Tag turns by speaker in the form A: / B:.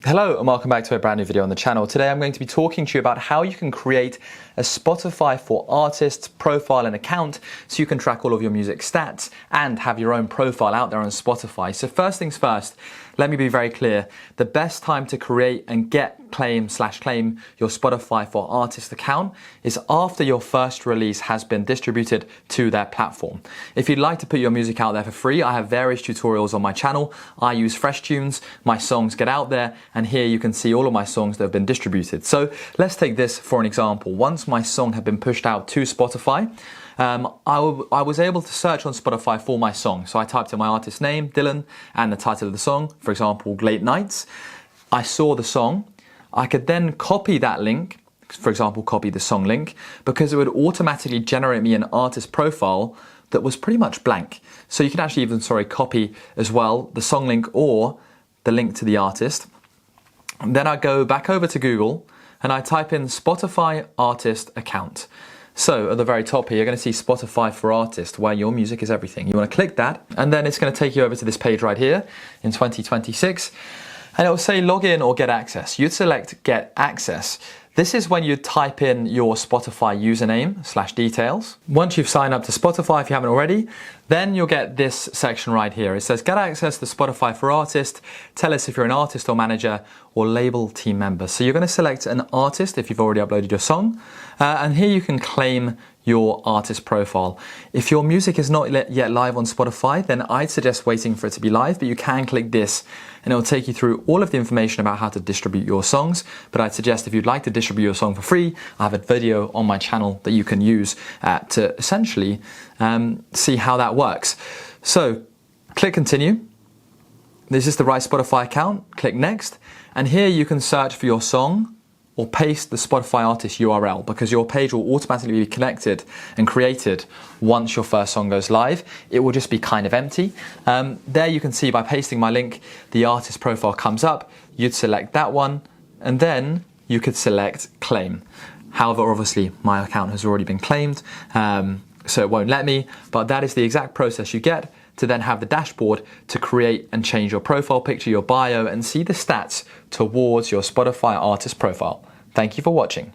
A: Hello and welcome back to a brand new video on the channel. Today I'm going to be talking to you about how you can create a Spotify for Artists profile and account so you can track all of your music stats and have your own profile out there on Spotify. So first things first, let me be very clear. The best time to create and claim your Spotify for Artists account is after your first release has been distributed to their platform. If you'd like to put your music out there for free, I have various tutorials on my channel. I use Fresh Tunes, my songs get out there, and here you can see all of my songs that have been distributed. So let's take this for an example. Once my song had been pushed out to Spotify, I was able to search on Spotify for my song. So I typed in my artist name, Dylan, and the title of the song, for example, Late Nights. I saw the song. I could then copy that link, for example, copy the song link, because it would automatically generate me an artist profile that was pretty much blank. So you can actually even, copy as well the song link or the link to the artist. And then I go back over to Google and I type in Spotify artist account. So at the very top here, you're going to see Spotify for Artists, where your music is everything. You want to click that, and then it's going to take you over to this page right here in 2026, and it will say login or get access. You'd select get access. This is when you type in your Spotify username / details. Once you've signed up to Spotify, if you haven't already, then you'll get this section right here. It says get access to Spotify for Artists. Tell us if you're an artist or manager or label team member. So you're going to select an artist if you've already uploaded your song. And here you can claim your artist profile. If your music is not yet live on Spotify, then I'd suggest waiting for it to be live, but you can click this and it'll take you through all of the information about how to distribute your songs. But I'd suggest if you'd like to distribute your song for free, I have a video on my channel that you can use to essentially see how that works. So click continue. This is the right Spotify account. Click next. And here you can search for your song or paste the Spotify artist URL, because your page will automatically be connected and created once your first song goes live. It will just be kind of empty. There you can see by pasting my link, the artist profile comes up. You'd select that one, and then you could select claim. However, obviously my account has already been claimed, so it won't let me, but that is the exact process you get to then have the dashboard to create and change your profile picture, your bio, and see the stats towards your Spotify artist profile. Thank you for watching.